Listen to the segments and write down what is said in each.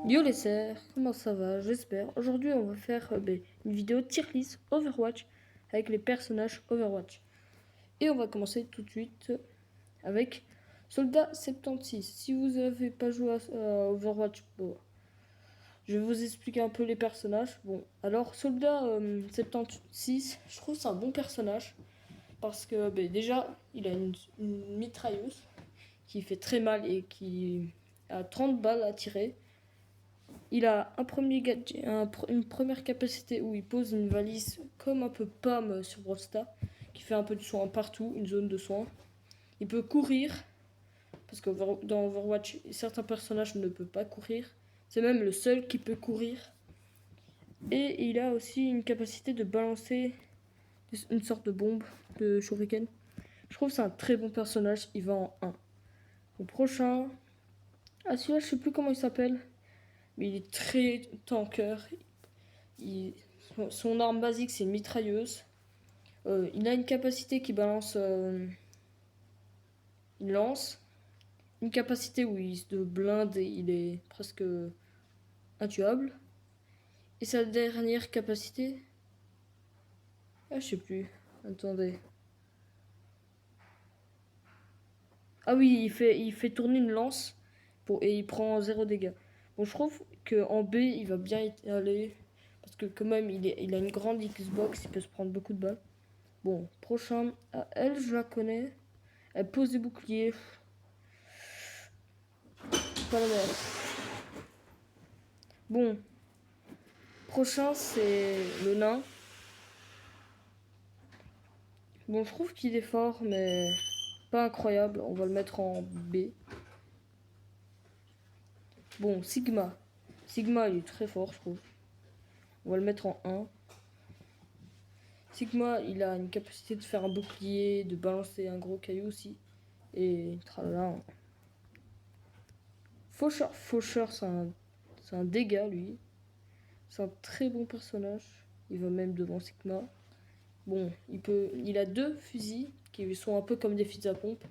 Yo les sœurs, comment ça va? J'espère. Aujourd'hui, on va faire une vidéo tier list Overwatch avec les personnages Overwatch. Et on va commencer tout de suite avec Soldat 76. Si vous n'avez pas joué à Overwatch, bon, je vais vous expliquer un peu les personnages. Bon, alors Soldat 76, je trouve c'est un bon personnage parce que déjà, il a une mitrailleuse qui fait très mal et qui a 30 balles à tirer. Il a un premier gadget, une première capacité où il pose une valise comme un peu Pam sur Brawl Stars, qui fait un peu de soin partout, une zone de soin. Il peut courir, parce que dans Overwatch, certains personnages ne peuvent pas courir. C'est même le seul qui peut courir. Et il a aussi une capacité de balancer une sorte de bombe, de shuriken. Je trouve que c'est un très bon personnage, il va en 1. Le prochain... Ah celui-là, je sais plus comment il s'appelle. Mais il est très tanker. Son arme basique, c'est une mitrailleuse. Il a une capacité qui balance une lance. Une capacité où il se blinde et il est presque intuable. Et sa dernière capacité... Ah, je sais plus. Attendez. Ah oui, il fait tourner une lance et il prend 0 dégâts. Bon, je trouve qu'en B, il va bien y aller. Parce que quand même, il a une grande Xbox, il peut se prendre beaucoup de balles. Bon, prochain. Ah, elle, je la connais. Elle pose des boucliers. Pas la meilleure. Bon. Prochain, c'est le nain. Bon, je trouve qu'il est fort, mais pas incroyable. On va le mettre en B. Bon, Sigma. Sigma, il est très fort, je trouve. On va le mettre en 1. Sigma, il a une capacité de faire un bouclier, de balancer un gros caillou aussi. Et tralala. Faucheur. Faucheur, c'est un dégât, lui. C'est un très bon personnage. Il va même devant Sigma. Bon, il a 2 fusils qui sont un peu comme des fusils à pompe.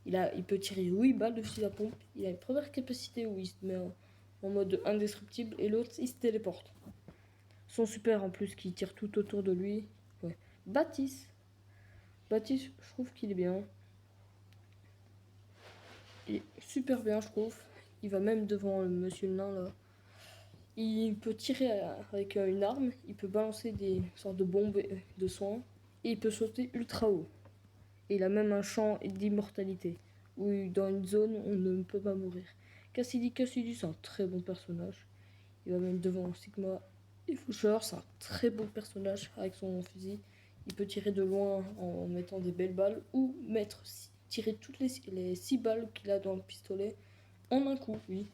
Il peut tirer 8 balles de fusil à pompe. Il a une première capacité où il se met en mode indestructible et l'autre il se téléporte. Son super en plus qui tire tout autour de lui. Ouais. Baptiste, je trouve qu'il est bien. Il est super bien, je trouve. Il va même devant le monsieur le nain là. Il peut tirer avec une arme. Il peut balancer des sortes de bombes de soins. Et il peut sauter ultra haut. Et il a même un champ d'immortalité, où dans une zone on ne peut pas mourir. Cassidy, c'est un très bon personnage. Il va même devant Sigma et Foucheur, c'est un très bon personnage avec son fusil. Il peut tirer de loin en mettant des belles balles ou tirer toutes les 6 balles qu'il a dans le pistolet en un coup, oui.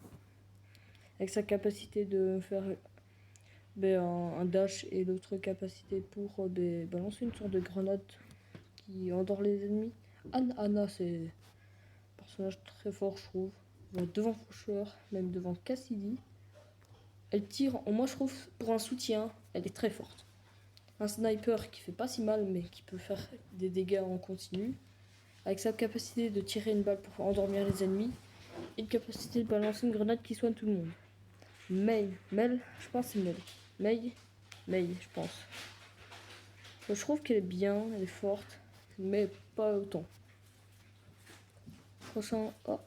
Avec sa capacité de faire un dash et l'autre capacité pour balancer une sorte de grenade qui endort les ennemis. Anna, c'est un personnage très fort, je trouve. Devant Faucheur, même devant Cassidy. Elle tire, moi je trouve, pour un soutien, elle est très forte. Un sniper qui fait pas si mal, mais qui peut faire des dégâts en continu. Avec sa capacité de tirer une balle pour endormir les ennemis. Et une capacité de balancer une grenade qui soigne tout le monde. Mel, je pense que c'est Mel. Mei, je pense. Je trouve qu'elle est bien, elle est forte, mais pas autant. Prochain, oh.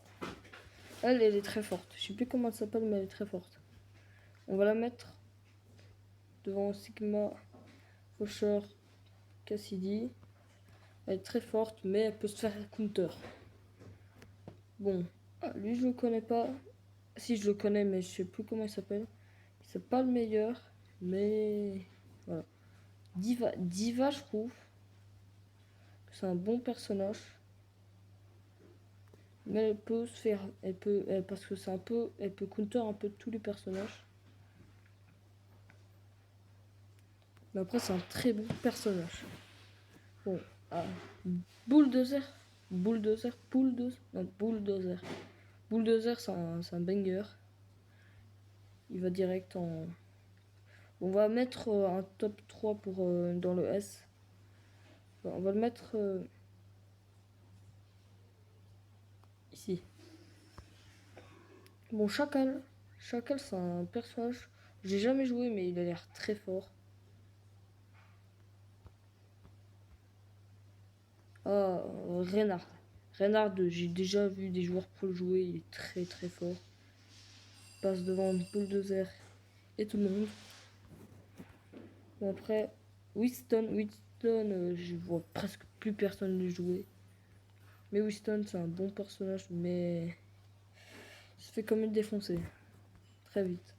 Elle est très forte. Je sais plus comment elle s'appelle, mais elle est très forte. On va la mettre devant Sigma, Faucheur, Cassidy. Elle est très forte, mais elle peut se faire counter. Bon, lui je le connais pas. Si je le connais, mais je sais plus comment il s'appelle. C'est pas le meilleur, mais voilà. Diva, je trouve que c'est un bon personnage. Mais elle peut se faire, parce que c'est un peu, elle peut counter un peu tous les personnages. Mais après c'est un très bon personnage. Bon, Bulldozer, c'est un banger. Il va direct en... On va mettre un top 3 pour dans le S. On va le mettre ici. Bon, Chacal, Chacal, c'est un personnage. J'ai jamais joué, mais il a l'air très fort. Ah, Reynard. Reynard, j'ai déjà vu des joueurs pour le jouer. Il est très très fort. Il passe devant Bulldozer et tout le monde. Bon, après, Winston, je vois presque plus personne le jouer. Mais Winston, c'est un bon personnage, mais il se fait quand même défoncer. Très vite.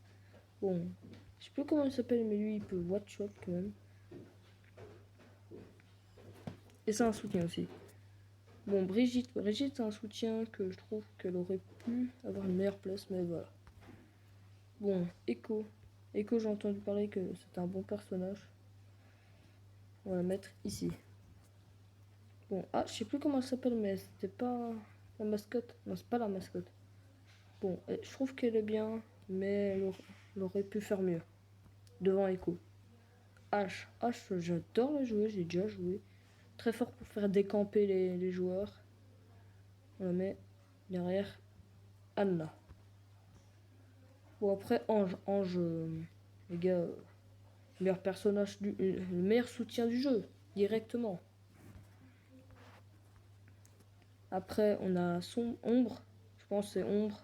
Bon, je sais plus comment il s'appelle, mais lui, il peut watch shot quand même. Et c'est un soutien aussi. Bon, Brigitte, c'est un soutien que je trouve qu'elle aurait pu avoir une meilleure place, mais voilà. Bon, Echo, j'ai entendu parler que c'était un bon personnage. On va la mettre ici. Bon, ah, je sais plus comment elle s'appelle, mais c'était pas la mascotte. Non, c'est pas la mascotte. Bon, je trouve qu'elle est bien, mais elle aurait pu faire mieux. Devant Echo. H, j'adore le jouer, j'ai déjà joué. Très fort pour faire décamper les joueurs. On la met derrière Anna. Bon, après, Ange, les gars, meilleur personnage, le meilleur soutien du jeu, directement. Après, on a son Ombre. Je pense que c'est Ombre.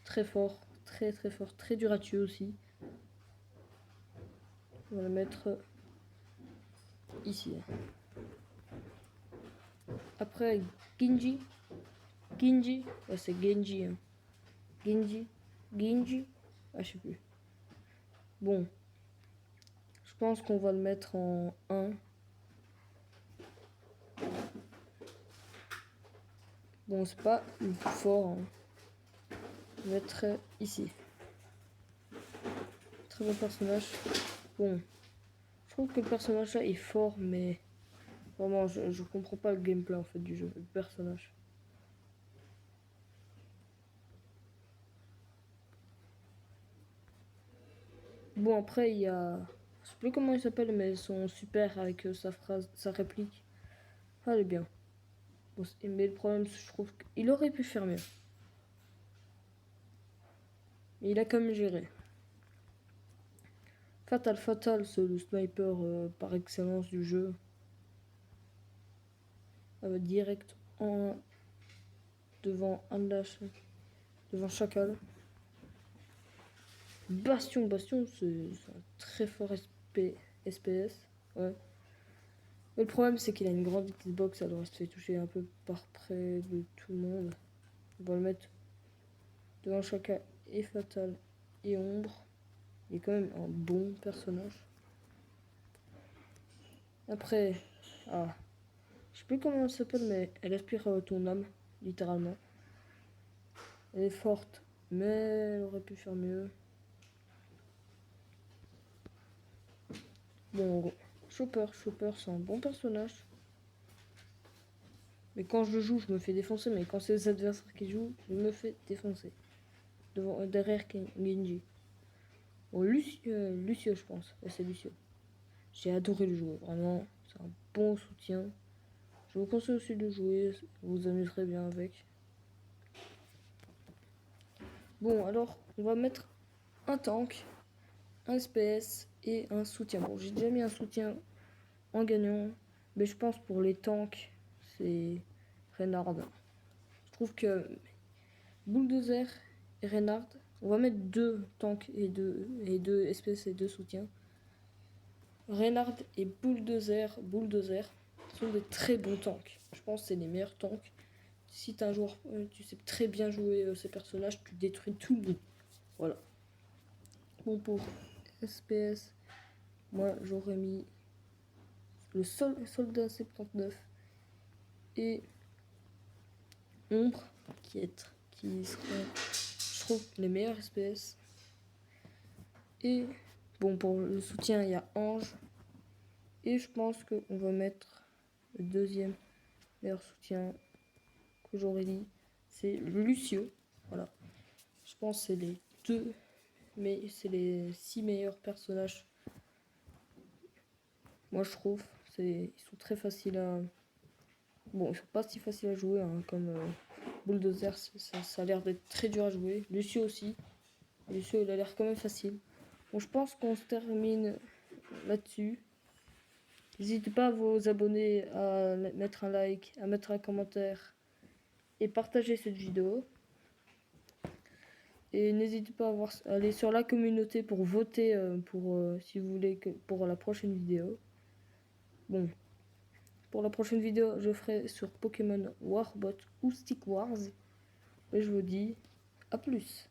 Très fort, très très fort, très dur à tuer aussi. On va le mettre ici. Après, Genji. Ouais, c'est Genji. Hein. Genji. Ah, je sais plus. Bon. Je pense qu'on va le mettre en 1. Bon, c'est pas le plus fort. Hein. On va mettre ici. Très bon personnage. Bon. Je trouve que le personnage là est fort, mais vraiment, je comprends pas le gameplay en fait du jeu, le personnage. Bon, après, il y a. Je sais plus comment il s'appelle, mais son super avec sa phrase, sa réplique. Ah, elle est bien. Bon, mais le problème, je trouve qu'il aurait pu faire mieux. Mais il a quand même géré. Fatal, c'est le sniper par excellence du jeu. Direct en devant Anlash, devant Chacal. Bastion, c'est un très fort SPS. Ouais. Mais le problème, c'est qu'il a une grande hitbox, alors il se fait toucher un peu par près de tout le monde. On va le mettre devant Chacal et Fatal et Ombre. Il est quand même un bon personnage. Après, je sais plus comment elle s'appelle, mais elle aspire ton âme, littéralement. Elle est forte, mais elle aurait pu faire mieux. Bon, Chopper, c'est un bon personnage. Mais quand je joue, je me fais défoncer. Mais quand c'est les adversaires qui jouent, je me fais défoncer. Derrière Genji. Bon, Lucio, je pense. Ouais, c'est Lucio. J'ai adoré le jouer, vraiment. C'est un bon soutien. Je vous conseille aussi de jouer. Vous vous amuserez bien avec. Bon, alors, on va mettre un tank, un SPS et un soutien. Bon, j'ai déjà mis un soutien en gagnant. Mais je pense pour les tanks, c'est Reynard. Je trouve que Bulldozer et Reynard, on va mettre 2 tanks et 2 SPS et 2 soutiens. Reynard et Bulldozer sont des très bons tanks. Je pense que c'est les meilleurs tanks. Si t'es un joueur, tu sais très bien jouer ces personnages, tu détruis tout le monde. Voilà. Bon, pour SPS, moi j'aurais mis le soldat 79 et Ombre qui seront, je trouve, les meilleurs SPS. Et bon, pour le soutien, il y a Ange. Et je pense qu'on va mettre le deuxième meilleur soutien que j'aurais dit, c'est Lucio. Voilà. Je pense que c'est les 2, mais c'est les 6 meilleurs personnages. Moi, je trouve, ils sont très faciles à. Bon, ils sont pas si faciles à jouer, hein, comme Bulldozer, ça a l'air d'être très dur à jouer. Lucio aussi. Et ce, il a l'air quand même facile. Bon, je pense qu'on se termine là-dessus. N'hésitez pas à vous abonner, à mettre un like, à mettre un commentaire et partager cette vidéo. Et n'hésitez pas à aller sur la communauté pour voter si vous voulez pour la prochaine vidéo. Bon, pour la prochaine vidéo, je ferai sur Pokémon Warbot ou Stick Wars. Et je vous dis à plus.